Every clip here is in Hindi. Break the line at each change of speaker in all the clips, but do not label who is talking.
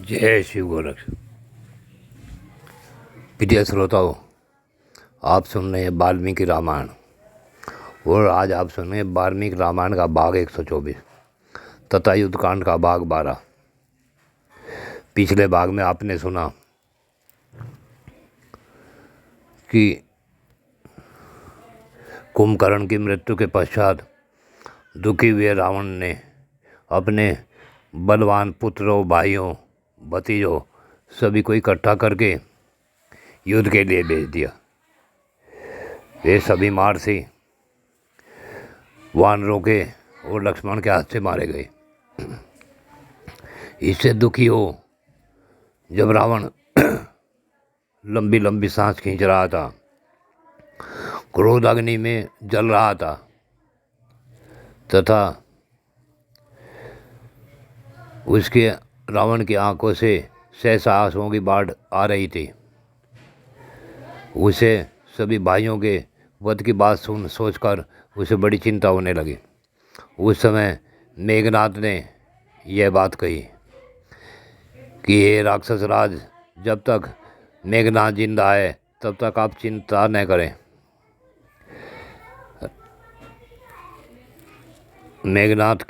जय शिव गोरख। प्रिय श्रोताओं, आप सुन रहे हैं वाल्मीकि रामायण और आज आप सुन रहे हैं वाल्मीकि रामायण का भाग 124 तथा युद्धकांड का भाग 12। पिछले भाग में आपने सुना कि कुंभकर्ण की मृत्यु के पश्चात दुखी हुए रावण ने अपने बलवान पुत्रों, भाइयों, भतीजों सभी को इकट्ठा करके युद्ध के लिए भेज दिया। वे सभी महर्षि वानरों के और लक्ष्मण के हाथ से मारे गए। इससे दुखी हो जब रावण लंबी लंबी सांस खींच रहा था, क्रोध अग्नि में जल रहा था तथा उसके रावण की आंखों से सहसा आंसुओं की बाढ़ आ रही थी। उसे सभी भाइयों के वध की बात सोचकर उसे बड़ी चिंता होने लगी। उस समय मेघनाद ने यह बात कही कि हे राक्षस राज, जब तक मेघनाद जिंदा है तब तक आप चिंता न करें। मेघनाद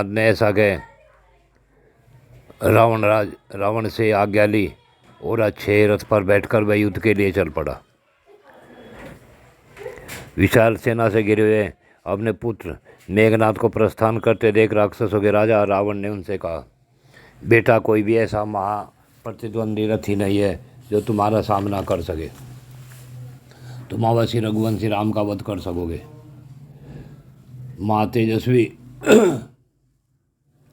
ने ऐसा कह रावण से आज्ञा ली और अच्छे रथ पर बैठकर वह युद्ध के लिए चल पड़ा। विशाल सेना से घिरे हुए अपने पुत्र मेघनाद को प्रस्थान करते देख राक्षसों के राजा रावण ने उनसे कहा, बेटा, कोई भी ऐसा महाप्रतिद्वंदी रथी नहीं है जो तुम्हारा सामना कर सके। तुम अवश्य रघुवंशी राम का वध कर सकोगे। महातेजस्वी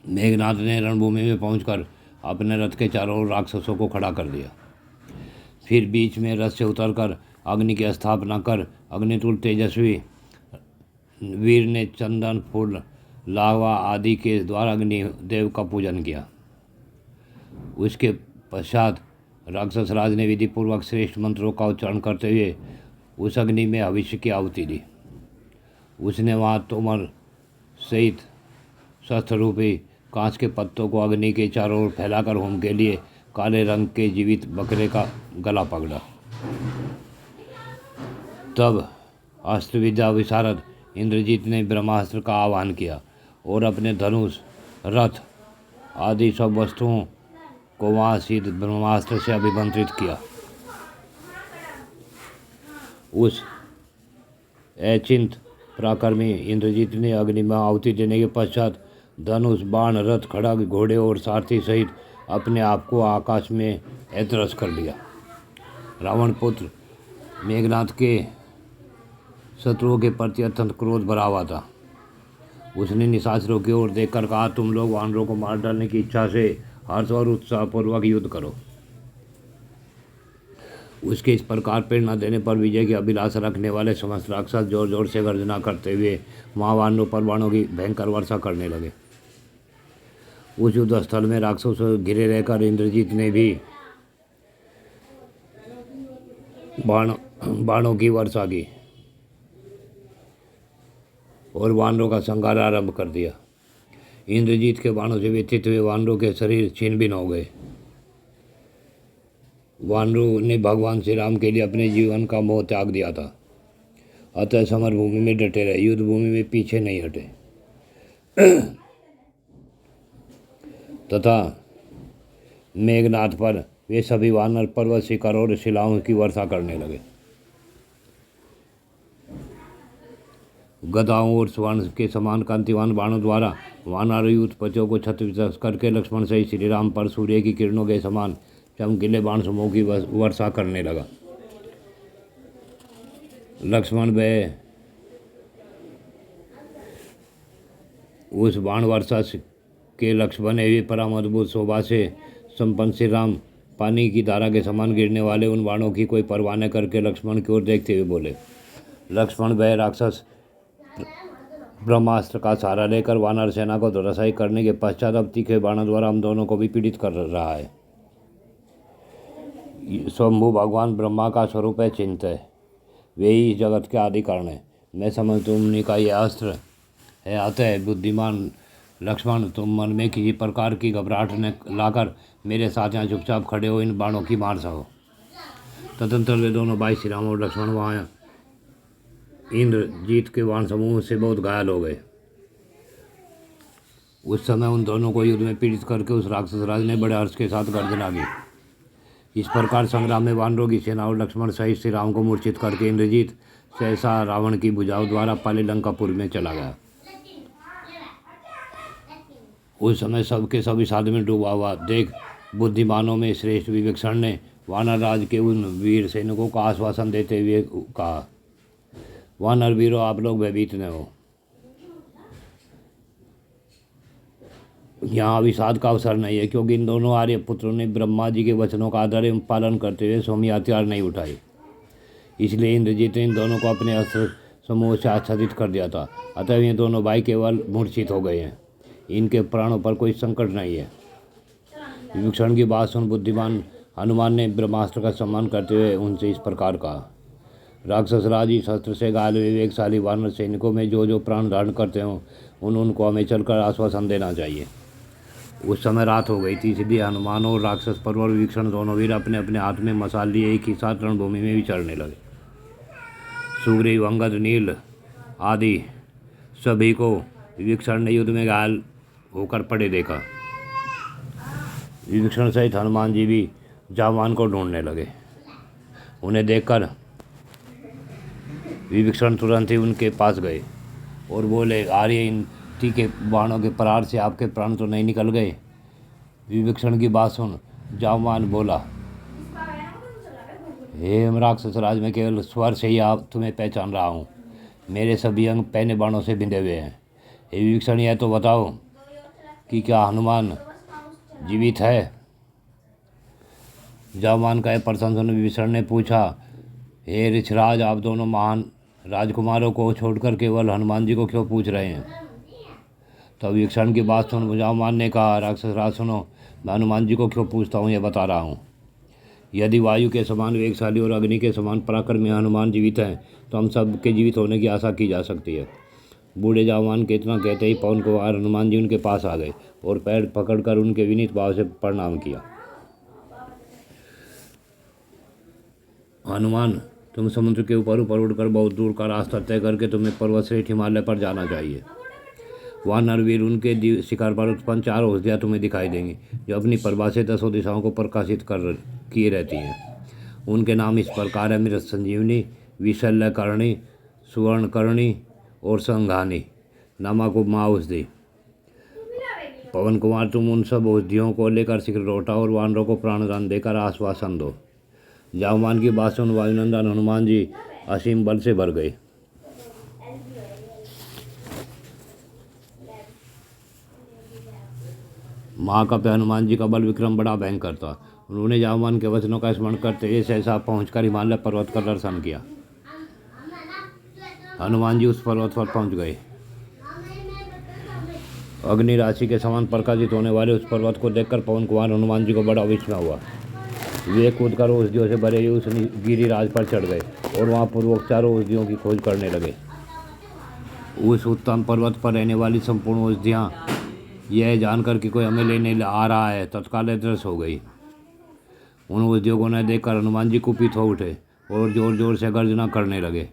मेघनाद ने रणभूमि में पहुंचकर अपने रथ के चारों ओर राक्षसों को खड़ा कर दिया। फिर बीच में रथ से उतरकर अग्नि की स्थापना कर अग्नितुल्य तेजस्वी वीर ने चंदन, फूल, लावा आदि के द्वारा अग्निदेव का पूजन किया। उसके पश्चात राक्षस राज ने विधि पूर्वक श्रेष्ठ मंत्रों का उच्चारण करते हुए उस अग्नि में भविष्य की आहुति दी। उसने वहाँ तोमर सहित शस्त्र रूपी कांच के पत्तों को अग्नि के चारों ओर फैलाकर होम के लिए काले रंग के जीवित बकरे का गला पकड़ा। तब अस्त्र विद्या विशारद इंद्रजीत ने ब्रह्मास्त्र का आह्वान किया और अपने धनुष, रथ आदि सब वस्तुओं को वहाँ सिद्ध ब्रह्मास्त्र से अभिमंत्रित किया। उस अचिंत पराक्रमी इंद्रजीत ने अग्नि में आहुति देने के पश्चात धनुष, बाण, रथ, खड़ग, घोड़े और सारथी सहित अपने आप को आकाश में ऐतरस कर लिया। रावण पुत्र मेघनाद के शत्रुओं के प्रति अत्यंत क्रोध भरा हुआ था। उसने निशाचरों की ओर देखकर कहा, तुम लोग वानरों को मार डालने की इच्छा से हर्ष और उत्साहपूर्वक युद्ध करो। उसके इस प्रकार प्रेरणा देने पर विजय की अभिलाषा रखने वाले समस्त राक्षस जोर जोर से गर्जना करते हुए वहाँ वानरों पर बाणों की भयंकर वर्षा करने लगे। उस युद्ध स्थल में राक्षसों से घिरे रहकर इंद्रजीत ने भी बाणों की वर्षा की और वानरों का संहार आरंभ कर दिया। इंद्रजीत के बाणों से व्यथित हुए वानरों के शरीर छीन भिन्न हो गए। वानरों ने भगवान श्री राम के लिए अपने जीवन का मोह त्याग दिया था, अतः समरभूमि में डटे रहे, युद्ध भूमि में पीछे नहीं हटे तथा मेघनाद पर वे सभी वानर पर्वत, शिखर और शिलाओं की वर्षा करने लगे। गदाओं और स्वर्ण के समान कांतिवान बाणों द्वारा वानरयुत पतियों को छत्रविच्छेद करके लक्ष्मण सहित श्री राम पर सूर्य की किरणों के समान चमकीले बाण समूह की वर्षा करने लगा। लक्ष्मण वह उस बाण वर्षा के लक्ष्य बने हुए परम अद्भुत शोभा से संपन्न श्री राम पानी की धारा के समान गिरने वाले उन बाणों की कोई परवाह न करके लक्ष्मण की ओर देखते हुए बोले, लक्ष्मण, वह राक्षस ब्रह्मास्त्र का सहारा लेकर वानर सेना को धराशायी करने के पश्चात अब तीखे बाणों द्वारा हम दोनों को भी पीड़ित कर रहा है। स्वयंभू भगवान ब्रह्मा का स्वरूप है, चिंत है, वे ही जगत के आदि कारण है। मैं समझता हूँ उन्हीं का यह अस्त्र है, अतः बुद्धिमान लक्ष्मण, तुम मन में किसी प्रकार की घबराहट न लाकर मेरे साथ यहाँ चुपचाप खड़े हो, इन बाणों की मार सको। तदंतर वे दोनों भाई श्री राम और लक्ष्मण वहाँ इंद्रजीत के बाण समूह से बहुत घायल हो गए। उस समय उन दोनों को युद्ध में पीड़ित करके उस राक्षस राज ने बड़े हर्ष के साथ गर्जना की। इस प्रकार संग्राम में वानरों की सेना और लक्ष्मण सहित श्री राम को मूर्छित करके इंद्रजीत सहसा रावण की भुजाओं द्वारा पहले लंकापुर में चला गया। उस समय सबके सब विषाद में डूबा हुआ देख बुद्धिमानों में श्रेष्ठ विभीषण ने वानर राज के उन वीर सैनिकों का आश्वासन देते हुए कहा, वानर वीरों, आप लोग भयभीत न हो। यहाँ विषाद का अवसर नहीं है, क्योंकि इन दोनों आर्य पुत्रों ने ब्रह्मा जी के वचनों का आदर एवं पालन करते हुए स्वामी हथियार नहीं उठाए। इसलिए इंद्रजीत ने इन दोनों को अपने अस्त्र समूह से आच्छादित कर दिया था। अतः ये दोनों भाई केवल मूर्छित हो गए हैं, इनके प्राणों पर कोई संकट नहीं है। विभीषण की बात सुन बुद्धिमान हनुमान ने ब्रह्मास्त्र का सम्मान करते हुए उनसे इस प्रकार कहा, राक्षस राज इस अस्त्र से घायल विवेकशाली वानर सैनिकों में जो जो प्राण धारण करते हों उनको हमें चलकर आश्वासन देना चाहिए। उस समय रात हो गई थी, इसलिए हनुमान और राक्षस परवर विभीषण दोनों वीर अपने अपने हाथ में मसाल लिए एक ही साथ रणभूमि में विचरने लगे। सुग्रीव, अंगद, नील आदि सभी को विभीषण ने युद्ध में घायल होकर पड़े देखा। विभीषण सहित हनुमान जी भी जावान को ढूंढने लगे। उन्हें देखकर विभीषण तुरंत ही उनके पास गए और बोले, आर्य, इन तीखे बाणों के प्रहार से आपके प्राण तो नहीं निकल गए? विभीषण की बात सुन जावान बोला, हे राक्षस राज, मैं केवल स्वर से ही आप तुम्हें पहचान रहा हूँ। मेरे सभी अंग पहने बाणों से बिंधे हुए हैं। हे विभीषण, यह तो बताओ कि क्या हनुमान जीवित है? जावान का प्रश्न सुन विभीषण ने पूछा, हे ऋषराज, आप दोनों महान राजकुमारों को छोड़कर केवल हनुमान जी को क्यों पूछ रहे हैं? तब विभीषण की बात सुन जावान ने कहा, राक्षस राज सुनो, मैं हनुमान जी को क्यों पूछता हूँ यह बता रहा हूँ। यदि वायु के समान वेगशाली और अग्नि के समान पराक्रमी हनुमान जीवित हैं तो हम सब के जीवित होने की आशा की जा सकती है। बूढ़े जावान के इतना कहते ही पवन कुमार हनुमान जी उनके पास आ गए और पैर पकड़कर उनके विनीत भाव से प्रणाम किया। हनुमान, तुम समुद्र के ऊपर ऊपर उड़कर बहुत दूर का रास्ता तय करके तुम्हें पर्वतश्रेष्ठ हिमालय पर जाना चाहिए। वानर वीर उनके शिकार पर उत्पन्न 4 औषधियाँ तुम्हें दिखाई देंगी, जो अपनी प्रभा से 10 दिशाओं को प्रकाशित किए रहती हैं। उनके नाम इस प्रकार है, मृत संजीवनी, विशल्यकर्णी, सुवर्णकर्णी और संघानी नामक उपमा औषधि। पवन कुमार, तुम उन सब औषधियों को लेकर शीघ्र लौटा और वानरों को प्राणदान देकर आश्वासन दो। जावान की बात सुन वायुनंदन हनुमान जी असीम बल से भर गए। महाकाव्य हनुमान जी का बल विक्रम बड़ा भयंकर था। उन्होंने जावान के वचनों का स्मरण करते हुए सहसा पहुंचकर हिमालय पर्वत का दर्शन किया। हनुमान जी उस पर्वत पर पहुंच गए। अग्नि राशि के समान प्रकाशित होने वाले उस पर्वत को देखकर पवन कुमार हनुमान जी को बड़ा विस्मय हुआ। वे कूदकर औषधियों से भरे हुए उस गिरिराज पर चढ़ गए और वहां पूर्वक 4 औषधियों की खोज करने लगे। उस उत्तम पर्वत पर रहने वाली संपूर्ण औषधियाँ यह जानकर कि कोई हमें लेने आ रहा है तत्काल अदृश्य हो गई। उन औषधियों को न देखकर हनुमान जी कुपित हो उठे और जोर जोर से गर्जना करने लगे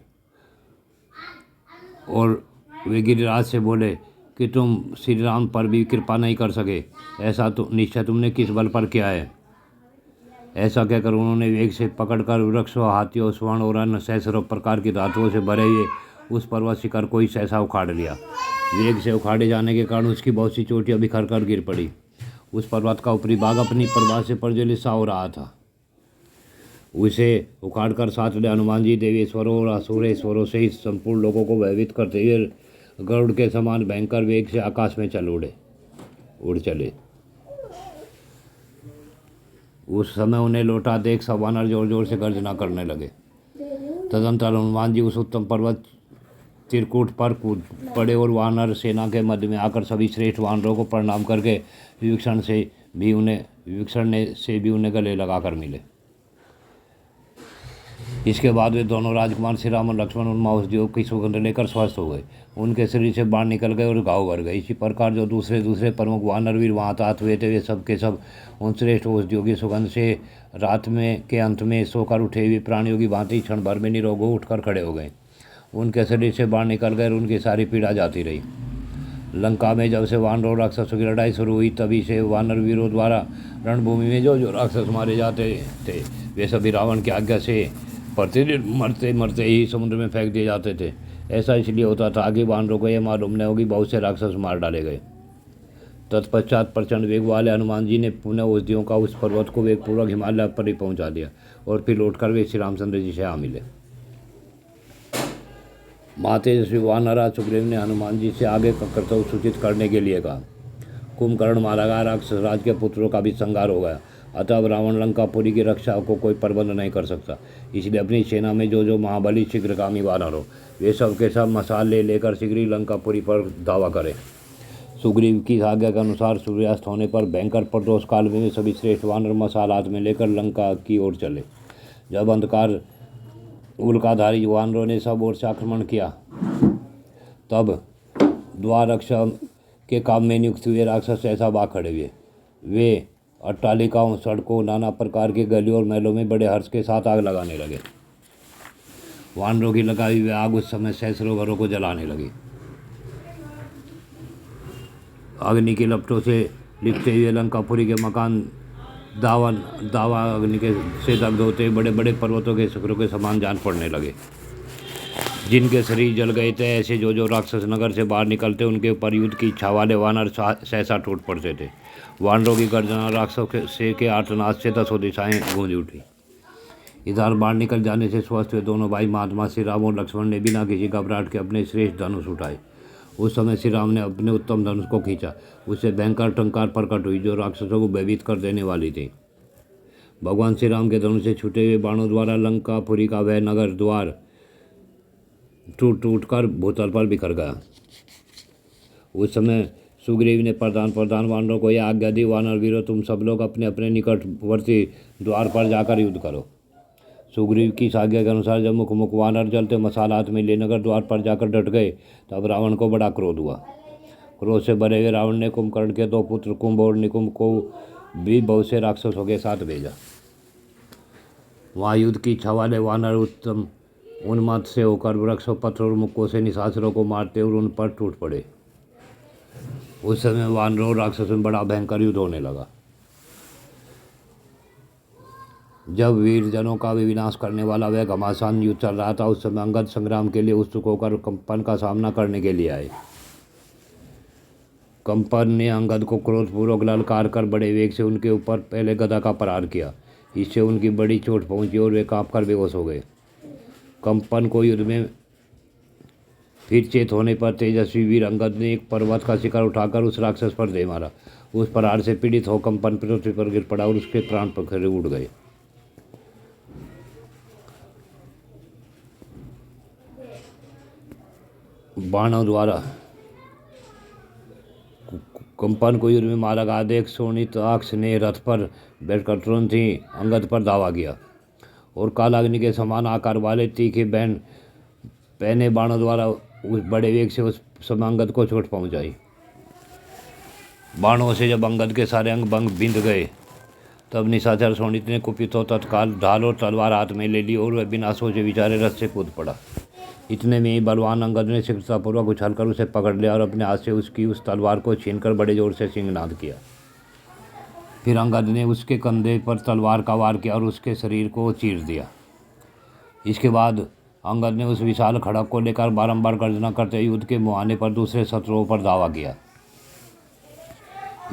और वे गिरिराज से बोले कि तुम श्री राम पर भी कृपा नहीं कर सके, ऐसा तो निश्चय तुमने किस बल पर किया है? ऐसा कहकर उन्होंने वेग से पकड़कर वृक्षों, हाथियों, स्वर्ण और अन्य सहस्रों प्रकार की धातुओं से भरे हुए उस पर्वत शिखर को ही सहसा उखाड़ लिया। वेग से उखाड़े जाने के कारण उसकी बहुत सी चोटियां बिखर कर गिर पड़ी। उस पर्वत का ऊपरी भाग अपनी प्रभा से प्रज्वलित सा हो रहा था। उसे उखाड़कर साथ ले हनुमान जी देवेश्वरों और असुरेश्वरों से इस संपूर्ण लोगों को भयभीत करते हुए गरुड़ के समान भयंकर वेग से आकाश में उड़ चले। उस समय उन्हें लौटा देख सब वानर जोर जोर से गर्जना करने लगे। तदंतर हनुमान जी उस उत्तम पर्वत त्रिकूट पर कूद पड़े और वानर सेना के मध्य में आकर सभी श्रेष्ठ वानरों को प्रणाम करके विभीषण से भी उन्हें गले लगाकर मिले। इसके बाद वे दोनों राजकुमार श्री राम और लक्ष्मण उन महाउद्योग की सुगंध लेकर स्वस्थ हो गए। उनके शरीर से बाढ़ निकल गए और घाव भर गए। इसी प्रकार जो दूसरे दूसरे प्रमुख वानरवीर वहाँ तात हुए थे, वे सब के सब उन श्रेष्ठ औषधियों की सुगंध से रात में के अंत में सोकर उठे हुए प्राणियों की भांति क्षण भर में निरोग हो उठकर खड़े हो गए। उनके शरीर से बाढ़ निकल गए और उनकी सारी पीड़ा जाती रही। लंका में जब से वानरों और राक्षसों की लड़ाई शुरू हुई, तभी से वानर वीरों द्वारा रणभूमि में जो जो राक्षस मारे जाते थे, वे सभी रावण की आज्ञा से प्रतिदिन मरते मरते ही समुद्र में फेंक दिए जाते थे। ऐसा इसलिए होता था कि वानरों को यह मालूम न होगी बहुत से राक्षस मार डाले गए। तत्पश्चात प्रचंड वेग वाले हनुमान जी ने पुनः औषधियों का उस पर्वत को वेगपूर्वक हिमालय पर ही पहुंचा दिया और फिर लौटकर वे श्री रामचंद्र जी से आ मिले। महातेजस्वी वानरराज सुग्रीव ने हनुमान जी से आगे का कर्तव्य सूचित करने के लिए कहा। कुंभकर्ण मारा गया, राक्षस राज के पुत्रों का भी संहार हो गया। अतः अब रावण लंकापुरी की रक्षा को कोई प्रबंध नहीं कर सकता। इसलिए अपनी सेना में जो जो महाबली शीघ्रगामी वानर हो, वे सब के सब मसाल ले लेकर शीघ्र ही लंकापुरी पर धावा करें। सुग्रीव की आज्ञा के अनुसार सूर्यास्त होने पर भयंकर प्रदोष काल में सभी श्रेष्ठ वानर मसाल हाथ में लेकर लंका की ओर चले। जब अंधकार उल्काधारी वानरों ने सब ओर से आक्रमण किया, तब द्वार रक्षा के काम में नियुक्त हुए राक्षस ऐसा भाग खड़े हुए। वे अट्टालिकाओं, सड़कों, नाना प्रकार के गलियों और महलों में बड़े हर्ष के साथ आग लगाने लगे। वानरों की लगाई हुई आग उस समय सैकड़ों घरों को जलाने लगी। अग्नि की लपटों से लिपटे हुए लंकापुरी के मकान दावा अग्नि के से दग्ध होते बड़े बड़े पर्वतों के शिखरों के समान जान पड़ने लगे। जिनके शरीर जल गए थे, ऐसे जो जो राक्षस नगर से बाहर निकलते, उनके ऊपर युद्ध की इच्छा वाले वानर सहसा टूट पड़ते थे। वानरों की गर्जना राक्षसों के आर्तनाद से दसों दिशाएं गूंज उठी। इधर बाहर निकल जाने से स्वस्थ हुए दोनों भाई महात्मा श्री राम और लक्ष्मण ने बिना किसी घबराहट के अपने श्रेष्ठ धनुष उठाए। उस समय श्री राम ने अपने उत्तम धनुष को खींचा। उससे भयंकर टंकार प्रकट हुई जो राक्षसों को भयभीत कर देने वाली थी। भगवान श्री राम के धनुष से छूटे हुए बाणों द्वारा लंकापुरी का वह नगर द्वार टूट टूट कर भूतल पर बिखर गया। उस समय सुग्रीव ने प्रधान वानरों को यह आज्ञा दी, वानर वीरों, तुम सब लोग अपने अपने निकटवर्ती द्वार पर जाकर युद्ध करो। सुग्रीव की आज्ञा के अनुसार जब मुख मुख वानर जलते मसाल हाथ में ले नगर द्वार पर जाकर डट गए, तब रावण को बड़ा क्रोध हुआ। क्रोध से भरे हुए रावण ने कुंभकर्ण के दो पुत्र कुंभ और निकुंभ को भी बहुत से राक्षसों के साथ भेजा। वहाँ युद्ध की इच्छा वाले वानर उत्तम उन्मत्त से होकर वृक्षों, पत्थरों और मुक्कों से निशाचरों को मारते और उन पर टूट पड़े। उस समय वानरों और राक्षसों में बड़ा भयंकर युद्ध होने लगा। जब वीरजनों का भी विनाश करने वाला वह घमासान युद्ध चल रहा था, उस समय अंगद संग्राम के लिए उत्सुक होकर कंपन का सामना करने के लिए आए। कंपन ने अंगद को क्रोधपूर्वक ललकार कर बड़े वेग से उनके ऊपर पहले गदा का प्रहार किया। इससे उनकी बड़ी चोट पहुंची और वे कांपकर बेहोश हो गए। कंपन को युद्ध में फिर चेत होने पर तेजस्वी वीर अंगद ने एक पर्वत का शिखर उठाकर उस राक्षस पर दे मारा। उस प्रहार से पीड़ित हो कंपन पृथ्वी पर गिर पड़ा और उसके प्राण पखेरु उड़ गए। बाणों द्वारा कंपन को युद्ध में मारा गया देख शोणिताक्ष ने रथ पर बैठकर तुरंत ही अंगद पर धावा किया और कालाग्नि के समान आकार वाले तीखे बैंड पहने बाणों द्वारा उस बड़े वेग से उस समय अंगद को चोट पहुंचाई। बाणों से जब अंगद के सारे अंग भंग बिंद गए, तब निशाचर शोणित ने कुपित हो तत्काल ढाल और तलवार हाथ में ले ली और वह बिना सोचे विचारे रथ से कूद पड़ा। इतने में ही बलवान अंगद ने शीघ्रतापूर्वक उछलकर उसे पकड़ लिया और अपने हाथ से उसकी उस तलवार को छीनकर बड़े जोर से सिंहनाद किया। फिर अंगद ने उसके कंधे पर तलवार का वार किया और उसके शरीर को चीर दिया। इसके बाद अंगद ने उस विशाल खड़ग को लेकर बारंबार गर्जना करते युद्ध के मुहाने पर दूसरे शत्रुओं पर धावा किया।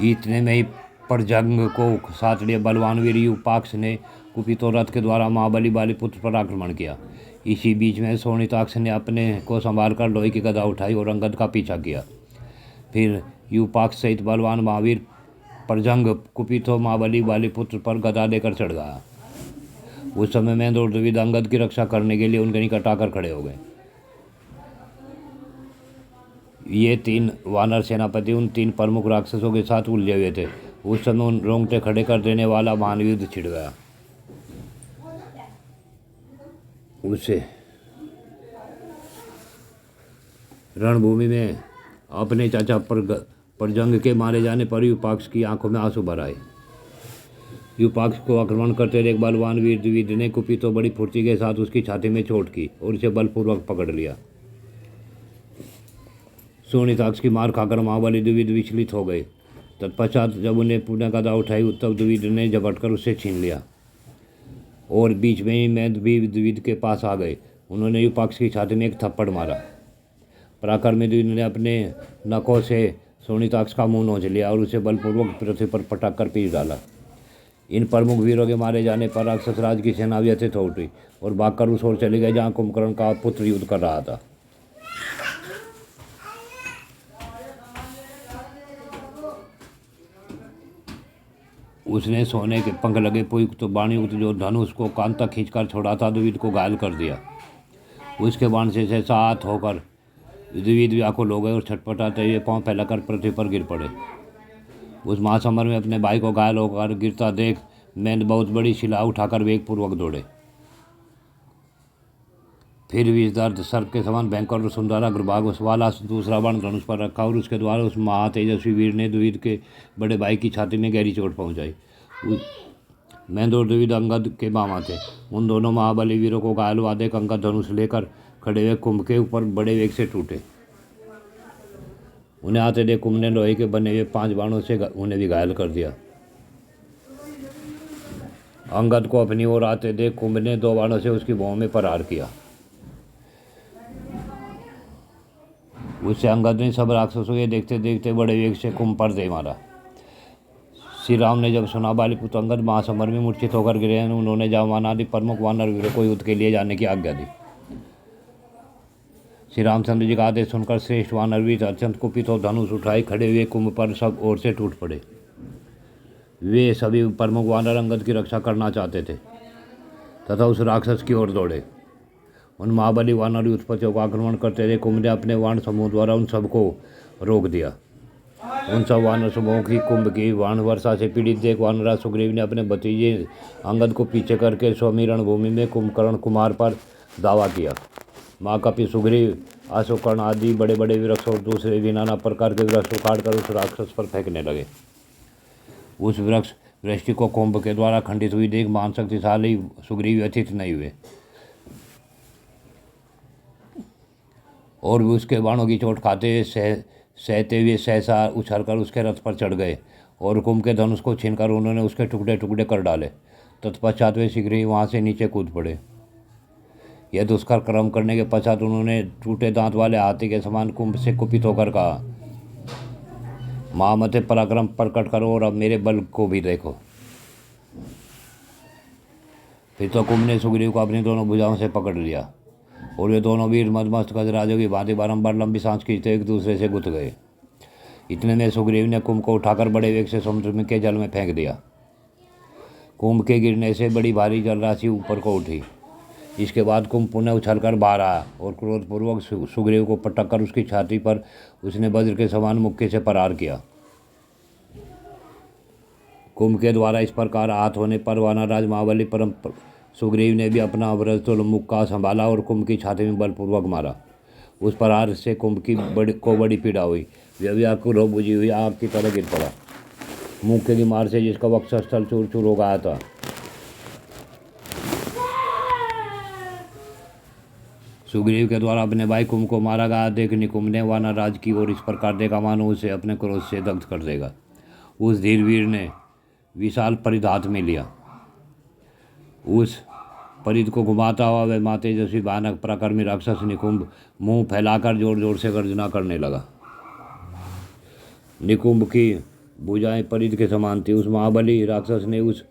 इतने में ही परजंग को साथ लिए बलवान वीर यूपाक्ष ने कुपितो रथ के द्वारा महाबली बालीपुत्र पर आक्रमण किया। इसी बीच में शोणिताक्ष ने अपने को संभाल कर लोहे की गदा उठाई और अंगद का पीछा किया। फिर यूपाक्ष सहित बलवान महावीर परजंग कुपितो महाबली बालीपुत्र पर गदा लेकर चढ़ गया। उस समय महेंद्र और द्विविद अंगद की रक्षा करने के लिए उनके निकट आकर खड़े हो गए। ये तीन वानर सेनापति उन तीन प्रमुख राक्षसों के साथ उलझे हुए थे। उस समय उन रोंगटे खड़े कर देने वाला महान युद्ध छिड़ गया। उसे रणभूमि में अपने चाचा पर जंग के मारे जाने पर युपाक्ष की आंखों में आंसू भर आए। युपाक्ष को आक्रमण करते देख बलवान वीर द्विविद ने कुपितों बड़ी फुर्ती के साथ उसकी छाती में चोट की और उसे बलपूर्वक पकड़ लिया। शोणिताक्ष की मार खाकर महाबली द्विविद विचलित हो गए। तत्पश्चात जब उन्हें पुनः गदा उठाई तब द्विविद ने झपटकर उसे छीन लिया और बीच में ही मैंद भी द्विविद के पास आ गए। उन्होंने युपाक्ष की छाती में एक थप्पड़ मारा। पराक्रमी द्विविद ने अपने नखों से शोणिताक्ष का मुंह नोच लिया और उसे बलपूर्वक पृथ्वी पर पटक कर पीट डाला। इन प्रमुख वीरों के मारे जाने पर राक्षस राज की सेना व्यथित हो उठी और भागकर उस ओर चली गई जहाँ कुंभकर्ण का पुत्र युद्ध कर रहा था। उसने सोने के पंख लगे पुयुक्त बाणयुक्त जो धनुष को कान तक खींचकर छोड़ाता द्विविद को घायल कर दिया। उसके बाण से सहसा हाथ होकर द्विविद व्याकुल हो गए और छटपटाते हुए पांव फैलाकर पृथ्वी पर गिर पड़े। उस महासमर में अपने भाई को घायल होकर गिरता देख मैंद बहुत बड़ी शिला उठाकर वेगपूर्वक दौड़े। फिर विषदर्द सर्प के समान भयंकर और सुंदर अग्रभाग उस वाला दूसरा बाण धनुष पर रखा और उसके द्वारा उस महातेजस्वी वीर ने द्विविद के बड़े भाई की छाती में गहरी चोट पहुंचाई। मैंद और द्विविद अंगद के मामा थे। उन दोनों महाबली वीरों को घायल हुआ देख अंगद धनुष लेकर खड़े हुए कुंभ के ऊपर बड़े वेग से टूटे। उन्हें आते देख कुंभ ने लोहे के बने हुए 5 बाणों से उन्हें भी घायल कर दिया। अंगद को अपनी ओर आते देख कुंभ ने 2 बाणों से उसकी भौं में प्रहार किया। उससे अंगद ने सब राक्षसों के देखते देखते बड़े वेग से कुंभ पर दे मारा। श्री राम ने जब सुना बालीपुत्र अंगद महासमर में मूर्छित होकर गिरे हैं, उन्होंने जामवानादि प्रमुख वानर वीरों को युद्ध के लिए जाने की आज्ञा दी। श्री रामचंद्र जी का आदेश सुनकर श्रेष्ठ वानर वीर अत्यंत कुपित हो धनुष उठाए खड़े हुए कुंभ पर सब ओर से टूट पड़े। वे सभी प्रमुख वानर अंगद की रक्षा करना चाहते थे तथा उस राक्षस की ओर दौड़े। उन महाबली वानर उत्पत्तियों को आक्रमण करते हुए कुंभ ने अपने वाण समूह द्वारा उन सबको रोक दिया। उन सब वानर समूहों की कुंभ की वाण वर्षा से पीड़ित देख वानरराज सुग्रीव ने अपने भतीजे अंगद को पीछे करके स्वामी रणभूमि में कुंभकर्ण कुमार पर दावा किया। महाकपि सुग्रीव अशोकर्ण आदि बड़े बड़े वृक्ष और दूसरे भी नाना प्रकार के वृक्ष उखाड़कर उस राक्षस पर फेंकने लगे। उस वृक्ष वृष्टि को कुंभ के द्वारा खंडित हुई देख महान शक्तिशाली सुग्रीव व्यथित नहीं हुए और उसके बाणों की चोट खाते सहते हुए सहसा उछलकर उसके रथ पर चढ़ गए और कुंभ के धनुष को छीनकर उन्होंने उसके टुकड़े टुकड़े कर डाले। तत्पश्चात वे शीघ्र ही वहाँ से नीचे कूद पड़े। यह दुष्कर कर्म करने के पश्चात उन्होंने टूटे दांत वाले हाथी के समान कुंभ से कुपित होकर कहा, महामते पराक्रम प्रकट करो और अब मेरे बल को भी देखो। फिर तो कुंभ ने सुग्रीव को अपनी दोनों भुजाओं से पकड़ लिया और वे दोनों वीर मदमस्त गजराजों की भांति बारंबार लंबी सांस खींचते एक दूसरे से गुथ गए। इतने में सुग्रीव ने कुंभ को उठाकर बड़े वेग से समुद्र के जल में फेंक दिया। कुंभ के गिरने से बड़ी भारी जलराशि ऊपर को उठी। इसके बाद कुंभ पुनः उछलकर बाहर आया और क्रोधपूर्वक सुग्रीव को पटक कर उसकी छाती पर उसने वज्र के समान मुक्के से प्रहार किया। कुंभ के द्वारा इस प्रकार आहत होने पर वानरराज महाबली परम सुग्रीव ने भी अपना वज्रतुल्य मुक्का संभाला और कुंभ की छाती में बलपूर्वक मारा। उस प्रहार से कुंभ की बड़ी पीड़ा हुई। वह व्याकुल हो बुझी हुई आग की तरह गिर पड़ा। मुक्के की मार से जिसका वक्षस्थल चूर चूर हो गया था। सुग्रीव के द्वारा अपने भाई कुंभ को मारा गया देख निकुंभ ने वानरराज की ओर इस प्रकार देखा मानो उसे अपने क्रोध से दग्ध कर देगा। उस धीरवीर ने विशाल परिध हाथ में लिया। उस परिध को घुमाता हुआ वह मातेजस्वी भयानक पराक्रमी राक्षस निकुंभ मुंह फैलाकर जोर जोर से गर्जना करने लगा। निकुंभ की भुजाएं परिध के समान थी। उस महाबली राक्षस ने उस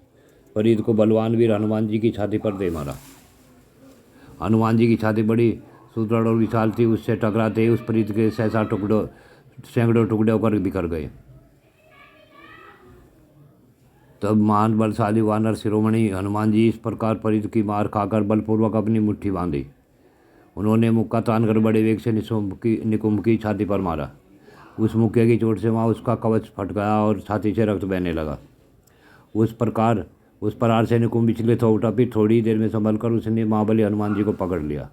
परिध को बलवान वीर हनुमान जी की छाती पर दे मारा। हनुमान जी की छाती बड़ी सुदृढ़ और विशाल थी। उससे टकराते ही उस परिध के सहसा सैकड़ों टुकड़े होकर बिखर गए। तब महान बलशाली वानर शिरोमणि हनुमान जी इस प्रकार परिध की मार खाकर बलपूर्वक अपनी मुट्ठी बांधी। उन्होंने मुक्का तानकर बड़े वेग से निकुंभ की छाती पर मारा। उस मुक्के की चोट से वहाँ उसका कवच फट गया और छाती से रक्त बहने लगा। उस प्रकार उस प्रहार से निकुंभ विचलित हो उठा, फिर थोड़ी देर में संभल कर उसने महाबली हनुमान जी को पकड़ लिया।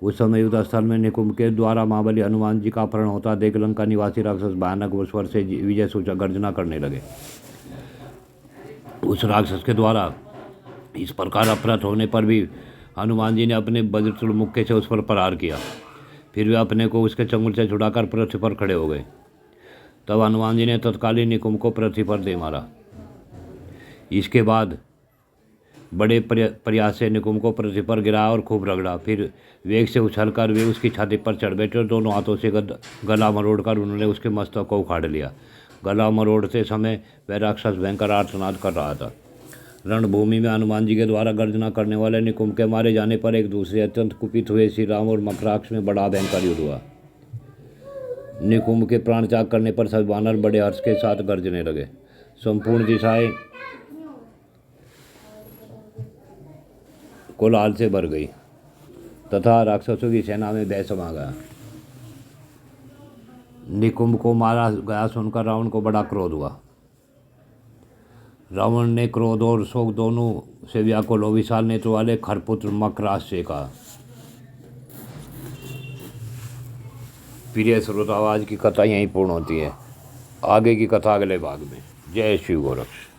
उस समय युद्ध स्थल में निकुंभ के द्वारा महाबली हनुमान जी का अपहरण होता देख लंका निवासी राक्षस भयानक स्वर से विजय सूचक गर्जना करने लगे। उस राक्षस के द्वारा इस प्रकार अपहृत होने पर भी हनुमान जी ने अपने वज्रतुल्य मुक्के से उस पर प्रहार किया। फिर वे अपने को उसके चंगुल से छुड़ाकर पृथ्वी पर खड़े हो गए। तब हनुमान जी ने तत्कालीन निकुंभ को पृथ्वी पर दे मारा। इसके बाद बड़े प्रयास से निकुंभ को पृथ्वी पर गिराया और खूब रगड़ा। फिर वेग से उछलकर वे उसकी छाती पर चढ़ बैठे और दोनों हाथों से गला मरोड़कर उन्होंने उसके मस्तक को उखाड़ लिया। गला मरोड़ते समय वह राक्षस भयंकर आर्तनाद कर रहा था। रणभूमि में हनुमान जी के द्वारा गर्जना करने वाले निकुंभ के मारे जाने पर एक दूसरे अत्यंत कुपित हुए श्री राम और मकराक्ष में बड़ा भयंकर युद्ध हुआ। निकुंभ के प्राण त्याग करने पर सभी वानर बड़े हर्ष के साथ गरजने लगे। संपूर्ण दिशाएं कोलाहल से भर गई तथा राक्षसों की सेना में भय समा गया। निकुंभ को मारा गया सुनकर रावण को बड़ा क्रोध हुआ। रावण ने क्रोध और शोक दोनों से व्याकुल हो विशाल नेत्र वाले खरपुत्र मकरास से कहा। प्रिय श्रोताओं, आज की कथा यहीं पूर्ण होती है। आगे की कथा अगले भाग में। जय शिव गोरक्ष।